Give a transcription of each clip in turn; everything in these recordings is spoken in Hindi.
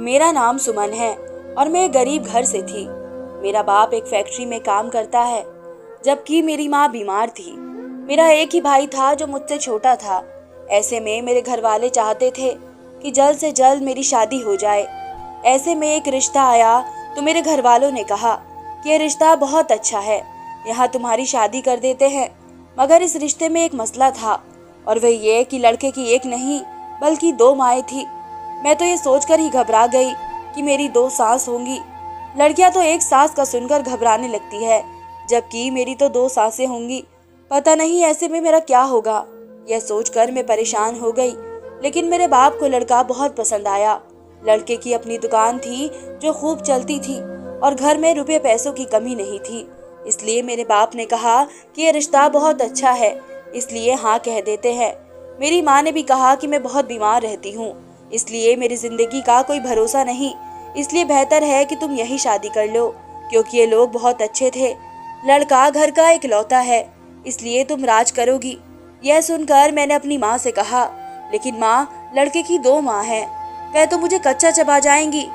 मेरा नाम सुमन है और मैं एक गरीब घर से थी। मेरा बाप एक फैक्ट्री में काम करता है, जबकि मेरी माँ बीमार थी। मेरा एक ही भाई था जो मुझसे छोटा था। ऐसे में मेरे घर वाले चाहते थे कि जल्द से जल्द मेरी शादी हो जाए। ऐसे में एक रिश्ता आया तो मेरे घर वालों ने कहा कि यह रिश्ता बहुत अच्छा है, यहाँ तुम्हारी शादी कर देते हैं। मगर इस रिश्ते में एक मसला था, और वह ये कि लड़के की एक नहीं बल्कि दो माएँ थी। मैं तो ये सोचकर ही घबरा गई कि मेरी दो सास होंगी। लड़कियां तो एक सास का सुनकर घबराने लगती है, जबकि मेरी तो दो सासें होंगी। पता नहीं ऐसे में मेरा क्या होगा, यह सोचकर मैं परेशान हो गई। लेकिन मेरे बाप को लड़का बहुत पसंद आया। लड़के की अपनी दुकान थी जो खूब चलती थी और घर में रुपये पैसों की कमी नहीं थी। इसलिए मेरे बाप ने कहा कि यह रिश्ता बहुत अच्छा है, इसलिए हाँ कह देते हैं। मेरी माँ ने भी कहा कि मैं बहुत बीमार रहती हूँ, इसलिए मेरी जिंदगी का कोई भरोसा नहीं, इसलिए बेहतर है कि तुम यही शादी कर लो, क्योंकि ये लोग बहुत अच्छे थे। लड़का घर का इकलौता है, इसलिए तुम राज करोगी। यह सुनकर मैंने अपनी माँ से कहा, लेकिन माँ, लड़के की दो माँ हैं, वह तो मुझे कच्चा चबा जाएंगी।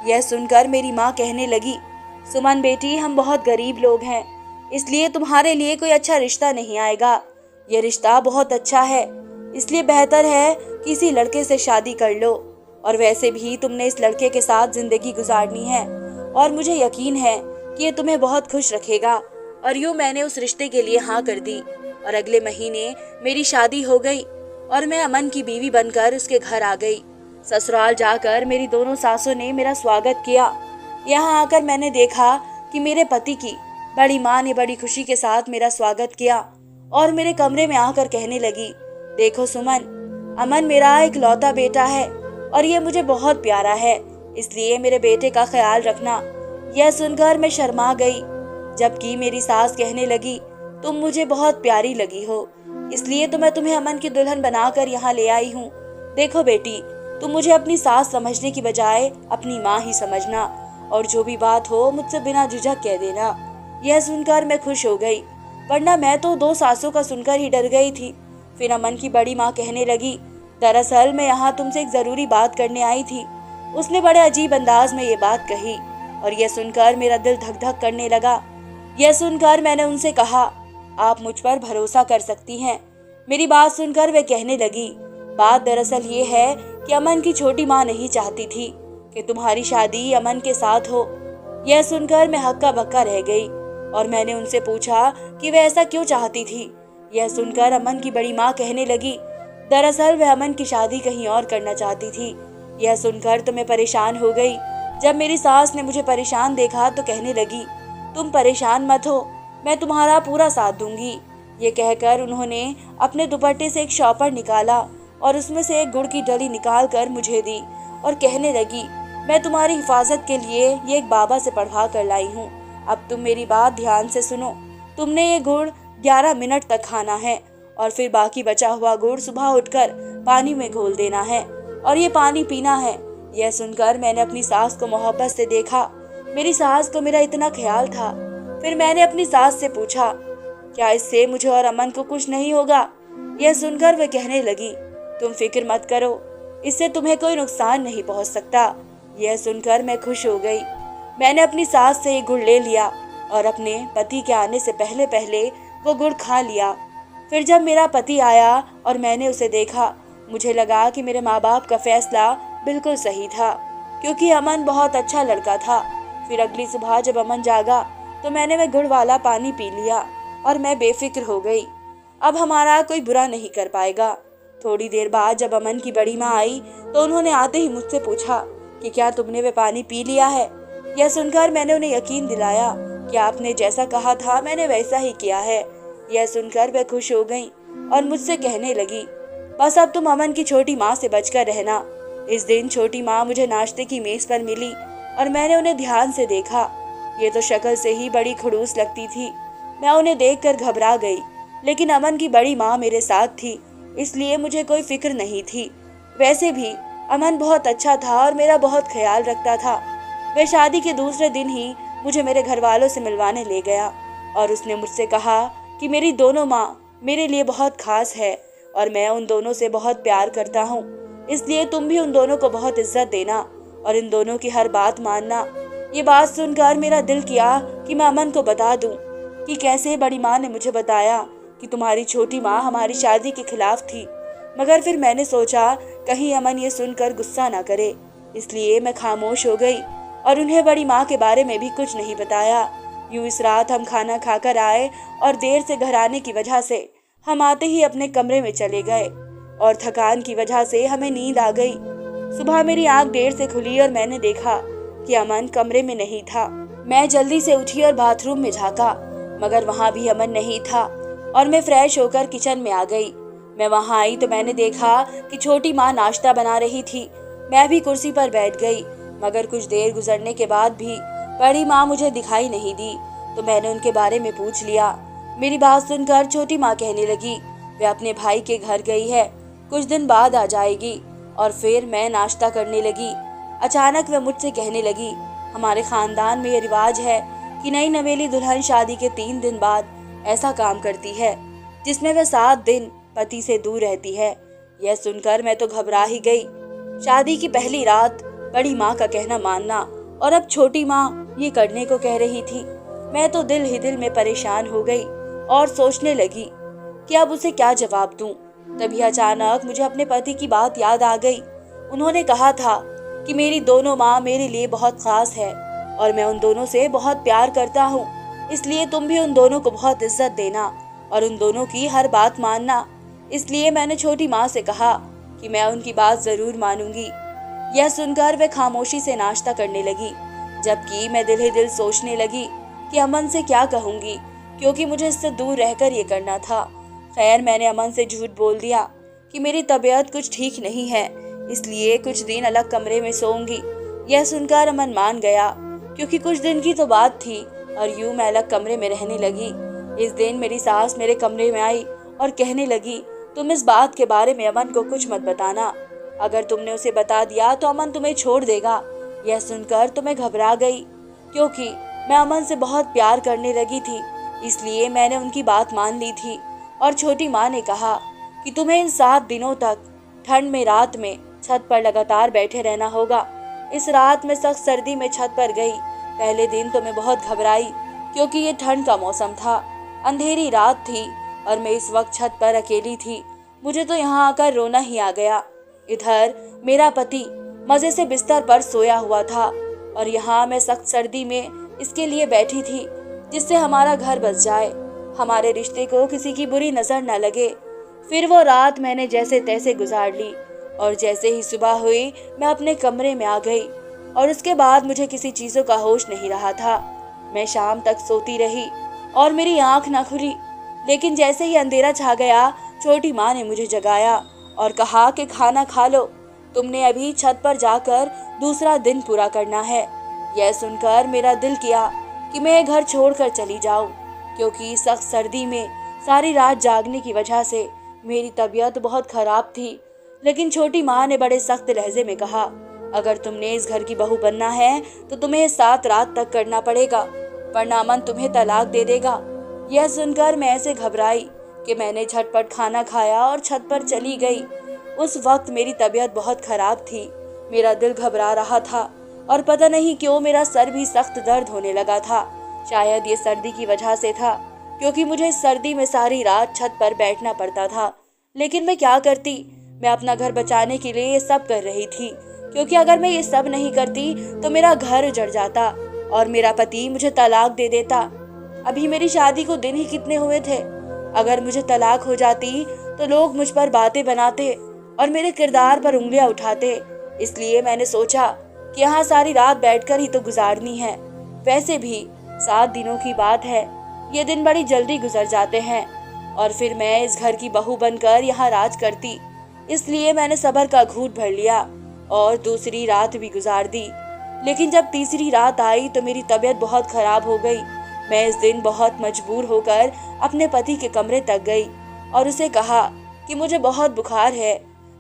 यह सुनकर मेरी माँ कहने लगी, सुमन बेटी, हम बहुत गरीब लोग हैं, इसलिए तुम्हारे लिए कोई अच्छा रिश्ता नहीं आएगा। यह रिश्ता बहुत अच्छा है, इसलिए बेहतर है किसी लड़के से शादी कर लो। और वैसे भी तुमने इस लड़के के साथ जिंदगी गुजारनी है और मुझे यकीन है कि ये तुम्हें बहुत खुश रखेगा। और यूं मैंने उस रिश्ते के लिए हाँ कर दी और अगले महीने मेरी शादी हो गई और मैं अमन की बीवी बनकर उसके घर आ गई। ससुराल जाकर मेरी दोनों सासों ने मेरा स्वागत किया। यहाँ आकर मैंने देखा कि मेरे पति की बड़ी माँ ने बड़ी खुशी के साथ मेरा स्वागत किया और मेरे कमरे में आकर कहने लगी, देखो सुमन, अमन मेरा इकलौता बेटा है और ये मुझे बहुत प्यारा है, इसलिए मेरे बेटे का ख्याल रखना। यह सुनकर मैं शर्मा गई, जबकि मेरी सास कहने लगी, तुम मुझे बहुत प्यारी लगी हो, इसलिए तो मैं तुम्हें अमन की दुल्हन बनाकर यहाँ ले आई हूँ। देखो बेटी, तुम मुझे अपनी सास समझने की बजाय अपनी माँ ही समझना और जो भी बात हो मुझसे बिना झिझक कह देना। यह सुनकर मैं खुश हो गई, वरना मैं तो दो सासों का सुनकर ही डर गई थी। फिर अमन की बड़ी माँ कहने लगी, दरअसल मैं यहाँ तुमसे एक जरूरी बात करने आई थी। उसने बड़े अजीब अंदाज में ये बात कही और यह सुनकर मेरा दिल धक धक करने लगा। यह सुनकर मैंने उनसे कहा, आप मुझ पर भरोसा कर सकती हैं। मेरी बात सुनकर वे कहने लगी, बात दरअसल ये है कि अमन की छोटी माँ नहीं चाहती थी कि तुम्हारी शादी अमन के साथ हो। यह सुनकर मैं हक्का बक्का रह गई और मैंने उनसे पूछा कि वे ऐसा क्यों चाहती थी। यह सुनकर अमन की बड़ी माँ कहने लगी, दरअसल वह अमन की शादी कहीं और करना चाहती थी। यह सुनकर तो मैं परेशान हो गई। जब मेरी सास ने मुझे परेशान देखा तो कहने लगी, तुम परेशान मत हो, मैं तुम्हारा पूरा साथ दूंगी। ये कहकर उन्होंने अपने दुपट्टे से एक शॉपर निकाला और उसमें से एक गुड़ की डली निकाल कर मुझे दी और कहने लगी, मैं तुम्हारी हिफाजत के लिए ये एक बाबा से पढ़वा कर लाई हूँ। अब तुम मेरी बात ध्यान से सुनो। तुमने ये गुड़ 11 मिनट तक खाना है और फिर बाकी बचा हुआ गुड़ सुबह उठकर पानी में घोल देना है और ये पानी पीना है। यह सुनकर मैंने अपनी सास को मोहब्बत से देखा। मेरी सास को मेरा इतना ख्याल था। फिर मैंने अपनी सास से पूछा, क्या इससे मुझे और अमन को कुछ नहीं होगा? यह सुनकर वह कहने लगी, तुम फिक्र मत करो, इससे तुम्हें कोई नुकसान नहीं पहुंच सकता। यह सुनकर मैं खुश हो गई। मैंने अपनी सास से ये गुड़ ले लिया और अपने पति के आने से पहले पहले वो गुड़ खा लिया। फिर जब मेरा पति आया और मैंने उसे देखा, मुझे लगा कि मेरे माँ बाप का फैसला बिल्कुल सही था, क्योंकि अमन बहुत अच्छा लड़का था। फिर अगली सुबह जब अमन जागा तो मैंने वह गुड़ वाला पानी पी लिया और मैं बेफिक्र हो गई। अब हमारा कोई बुरा नहीं कर पाएगा। थोड़ी देर बाद जब अमन की बड़ी माँ आई तो उन्होंने आते ही मुझसे पूछा कि क्या तुमने वह पानी पी लिया है? यह सुनकर मैंने उन्हें यकीन दिलाया कि आपने जैसा कहा था मैंने वैसा ही किया है। यह सुनकर वह खुश हो गई और मुझसे कहने लगी, बस अब तुम अमन की छोटी माँ से बचकर रहना। इस दिन छोटी माँ मुझे नाश्ते की मेज पर मिली और मैंने उन्हें ध्यान से देखा। ये तो शक्ल से ही बड़ी खड़ूस लगती थी। मैं उन्हें देखकर घबरा गई, लेकिन अमन की बड़ी माँ मेरे साथ थी, इसलिए मुझे कोई फिक्र नहीं थी। वैसे भी अमन बहुत अच्छा था और मेरा बहुत ख्याल रखता था। वह शादी के दूसरे दिन ही मुझे मेरे घर वालों से मिलवाने ले गया और उसने मुझसे कहा कि मेरी दोनों माँ मेरे लिए बहुत खास है और मैं उन दोनों से बहुत प्यार करता हूँ, इसलिए तुम भी उन दोनों को बहुत इज्जत देना और इन दोनों की हर बात मानना। ये बात सुनकर मेरा दिल किया कि मैं अमन को बता दूं कि कैसे बड़ी माँ ने मुझे बताया कि तुम्हारी छोटी माँ हमारी शादी के खिलाफ थी। मगर फिर मैंने सोचा कहीं अमन ये सुनकर गुस्सा ना करे, इसलिए मैं खामोश हो गई और उन्हें बड़ी माँ के बारे में भी कुछ नहीं बताया। यूं इस रात हम खाना खाकर आए और देर से घर आने की वजह से हम आते ही अपने कमरे में चले गए और थकान की वजह से हमें नींद आ गई। सुबह मेरी आंख देर से खुली और मैंने देखा कि अमन कमरे में नहीं था। मैं जल्दी से उठी और बाथरूम में झांका, मगर वहां भी अमन नहीं था और मैं फ्रेश होकर किचन में आ गई। मैं वहां आई तो मैंने देखा कि छोटी माँ नाश्ता बना रही थी। मैं भी कुर्सी पर बैठ गई, मगर कुछ देर गुजरने के बाद भी बड़ी माँ मुझे दिखाई नहीं दी, तो मैंने उनके बारे में पूछ लिया। मेरी बात सुनकर छोटी माँ कहने लगी वे अपने भाई के घर गई है, कुछ दिन बाद आ जाएगी। और फिर मैं नाश्ता करने लगी। अचानक वह मुझसे कहने लगी, हमारे खानदान में ये रिवाज है कि नई नवेली दुल्हन शादी के 3 दिन बाद ऐसा काम करती है जिसमें वह 7 दिन पति से दूर रहती है। यह सुनकर मैं तो घबरा ही गई। शादी की पहली रात बड़ी माँ का कहना मानना और अब छोटी माँ ये करने को कह रही थी। मैं तो दिल ही दिल में परेशान हो गई और सोचने लगी कि अब उसे क्या जवाब दूं। तभी अचानक मुझे अपने पति की बात याद आ गई। उन्होंने कहा था कि मेरी दोनों माँ मेरे लिए बहुत खास है और मैं उन दोनों से बहुत प्यार करता हूँ, इसलिए तुम भी उन दोनों को बहुत इज्जत देना और उन दोनों की हर बात मानना। इसलिए मैंने छोटी माँ से कहा कि मैं उनकी बात जरूर मानूंगी। यह सुनकर वे खामोशी से नाश्ता करने लगी, जबकि मैं दिल ही दिल सोचने लगी कि अमन से क्या कहूंगी, क्योंकि मुझे इससे दूर रहकर ये करना था। खैर, मैंने अमन से झूठ बोल दिया कि मेरी तबीयत कुछ ठीक नहीं है, इसलिए कुछ दिन अलग कमरे में सोऊंगी। यह सुनकर अमन मान गया, क्योंकि कुछ दिन की तो बात थी और यूं मैं अलग कमरे में रहने लगी। इस दिन मेरी सास मेरे कमरे में आई और कहने लगी, तुम इस बात के बारे में अमन को कुछ मत बताना, अगर तुमने उसे बता दिया तो अमन तुम्हें छोड़ देगा। यह सुनकर तो मैं घबरा गई, क्योंकि मैं अमन से बहुत प्यार करने लगी थी, इसलिए मैंने उनकी बात मान ली थी। और छोटी माँ ने कहा कि तुम्हें इन 7 दिनों तक ठंड में रात में छत पर लगातार बैठे रहना होगा। इस रात में सख्त सर्दी में छत पर गई। पहले दिन तो मैं बहुत घबराई, क्योंकि ये ठंड का मौसम था, अंधेरी रात थी और मैं इस वक्त छत पर अकेली थी। मुझे तो यहाँ आकर रोना ही आ गया। इधर मेरा पति मजे से बिस्तर पर सोया हुआ था और यहाँ मैं सख्त सर्दी में इसके लिए बैठी थी जिससे हमारा घर बस जाए, हमारे रिश्ते को किसी की बुरी नजर न लगे। फिर वो रात मैंने जैसे तैसे गुजार ली और जैसे ही सुबह हुई मैं अपने कमरे में आ गई और उसके बाद मुझे किसी चीजों का होश नहीं रहा था। मैं शाम तक सोती रही और मेरी आंख न खुली, लेकिन जैसे ही अंधेरा छा गया छोटी माँ ने मुझे जगाया और कहा कि खाना खा लो, तुमने अभी छत पर जाकर दूसरा दिन पूरा करना है। यह सुनकर मेरा दिल किया कि मैं घर छोड़कर चली जाऊं, क्योंकि सख्त सर्दी में सारी रात जागने की वजह से मेरी तबीयत बहुत खराब थी। लेकिन छोटी माँ ने बड़े सख्त लहजे में कहा, अगर तुमने इस घर की बहू बनना है तो तुम्हें 7 रात तक करना पड़ेगा, वरना अमन तुम्हें तलाक दे देगा। यह सुनकर मैं ऐसे घबराई कि मैंने झटपट खाना खाया और छत पर चली गई। उस वक्त मेरी तबीयत बहुत खराब थी, मेरा दिल घबरा रहा था और पता नहीं क्यों मेरा सर भी सख्त दर्द होने लगा था। शायद ये सर्दी की वजह से था, क्योंकि मुझे इस सर्दी में सारी रात छत पर बैठना पड़ता था। लेकिन मैं क्या करती, मैं अपना घर बचाने के लिए ये सब कर रही थी, क्योंकि अगर मैं ये सब नहीं करती तो मेरा घर उजड़ जाता और मेरा पति मुझे तलाक दे देता। अभी मेरी शादी को दिन ही कितने हुए थे। अगर मुझे तलाक हो जाती तो लोग मुझ पर बातें बनाते और मेरे किरदार पर उंगलियां उठाते। इसलिए मैंने सोचा कि यहाँ सारी रात बैठकर ही तो गुजारनी है। वैसे भी 7 दिनों की बात है, ये दिन बड़ी जल्दी गुजर जाते हैं और फिर मैं इस घर की बहू बनकर यहाँ राज करती। इसलिए मैंने सब्र का घूंट भर लिया और दूसरी रात भी गुजार दी। लेकिन जब तीसरी रात आई तो मेरी तबीयत बहुत खराब हो गई। मैं इस दिन बहुत मजबूर होकर अपने पति के कमरे तक गई और उसे कहा कि मुझे बहुत बुखार है,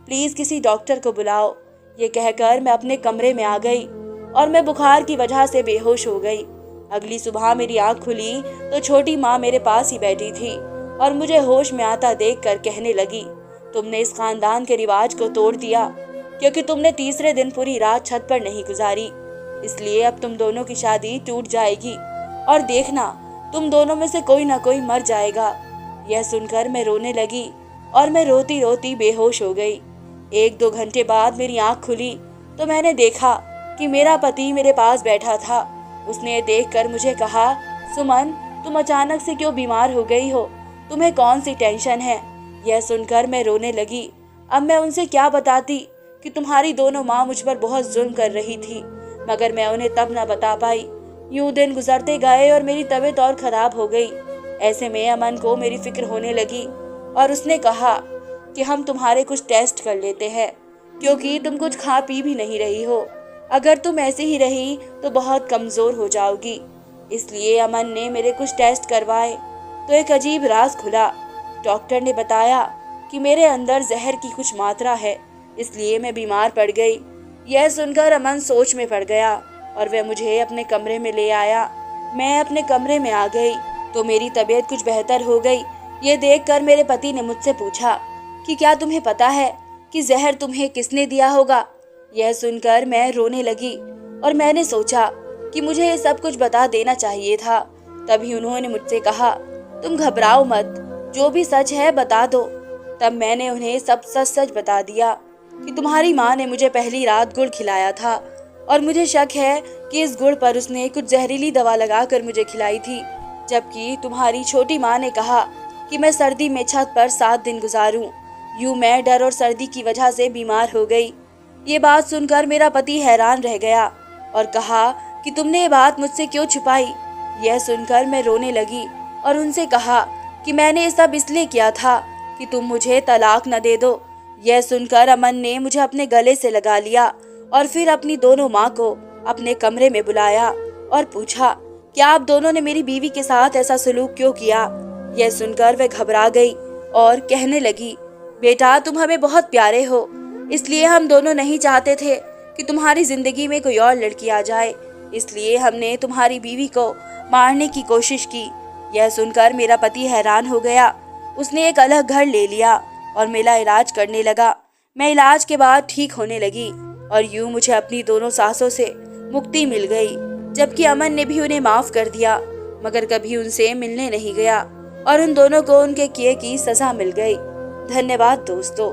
प्लीज किसी डॉक्टर को बुलाओ। ये कहकर मैं अपने कमरे में आ गई और मैं बुखार की वजह से बेहोश हो गई। अगली सुबह मेरी आंख खुली तो छोटी माँ मेरे पास ही बैठी थी और मुझे होश में आता देखकर कहने लगी, तुमने इस खानदान के रिवाज को तोड़ दिया। क्योंकि तुमने तीसरे दिन पूरी रात छत पर नहीं गुजारी, इसलिए अब तुम दोनों की शादी टूट जाएगी और देखना तुम दोनों में से कोई ना कोई मर जाएगा। यह सुनकर मैं रोने लगी और मैं रोती रोती बेहोश हो गई। 1-2 घंटे बाद मेरी आंख खुली तो मैंने देखा कि मेरा पति मेरे पास बैठा था। उसने देखकर मुझे कहा, सुमन, तुम अचानक से क्यों बीमार हो गई हो? तुम्हें कौन सी टेंशन है? यह सुनकर मैं रोने लगी। अब मैं उनसे क्या बताती कि तुम्हारी दोनों माँ मुझ पर बहुत जुल्म कर रही थी, मगर मैं उन्हें तब न बता पाई। यूं दिन गुजरते गए और मेरी तबीयत और खराब हो गई। ऐसे में अमन को मेरी फिक्र होने लगी और उसने कहा कि हम तुम्हारे कुछ टेस्ट कर लेते हैं, क्योंकि तुम कुछ खा पी भी नहीं रही हो। अगर तुम ऐसे ही रही तो बहुत कमजोर हो जाओगी। इसलिए अमन ने मेरे कुछ टेस्ट करवाए तो एक अजीब राज खुला। डॉक्टर ने बताया कि मेरे अंदर जहर की कुछ मात्रा है, इसलिए मैं बीमार पड़ गई। यह सुनकर अमन सोच में पड़ गया और वह मुझे अपने कमरे में ले आया। मैं अपने कमरे में आ गई तो मेरी तबीयत कुछ बेहतर हो गई। ये देखकर मेरे पति ने मुझसे पूछा कि क्या तुम्हें पता है कि जहर तुम्हें किसने दिया होगा? यह सुनकर मैं रोने लगी और मैंने सोचा कि मुझे ये सब कुछ बता देना चाहिए था। तभी उन्होंने मुझसे कहा, तुम घबराओ मत, जो भी सच है बता दो। तब मैंने उन्हें सब सच सच बता दिया कि तुम्हारी माँ ने मुझे पहली रात गुड़ खिलाया था और मुझे शक है कि इस गुड़ पर उसने कुछ जहरीली दवा लगाकर मुझे खिलाई थी, जबकि तुम्हारी छोटी माँ ने कहा कि मैं सर्दी में छत पर 7 दिन गुजारूं। यूं मैं डर और सर्दी की वजह से बीमार हो गई। ये बात सुनकर मेरा पति हैरान रह गया और कहा कि तुमने ये बात मुझसे क्यों छुपाई? यह सुनकर मैं रोने लगी और उनसे कहा कि मैंने ये सब इसलिए किया था कि तुम मुझे तलाक न दे दो। यह सुनकर अमन ने मुझे अपने गले से लगा लिया और फिर अपनी दोनों माँ को अपने कमरे में बुलाया और पूछा, क्या आप दोनों ने मेरी बीवी के साथ ऐसा सलूक क्यों किया? यह सुनकर वह घबरा गई और कहने लगी, बेटा, तुम हमें बहुत प्यारे हो, इसलिए हम दोनों नहीं चाहते थे कि तुम्हारी जिंदगी में कोई और लड़की आ जाए, इसलिए हमने तुम्हारी बीवी को मारने की कोशिश की। यह सुनकर मेरा पति हैरान हो गया। उसने एक अलग घर ले लिया और मेरा इलाज करने लगा। मैं इलाज के बाद ठीक होने लगी और यूं मुझे अपनी दोनों सासों से मुक्ति मिल गई, जबकि अमन ने भी उन्हें माफ कर दिया, मगर कभी उनसे मिलने नहीं गया और उन दोनों को उनके किए की सजा मिल गई। धन्यवाद दोस्तों।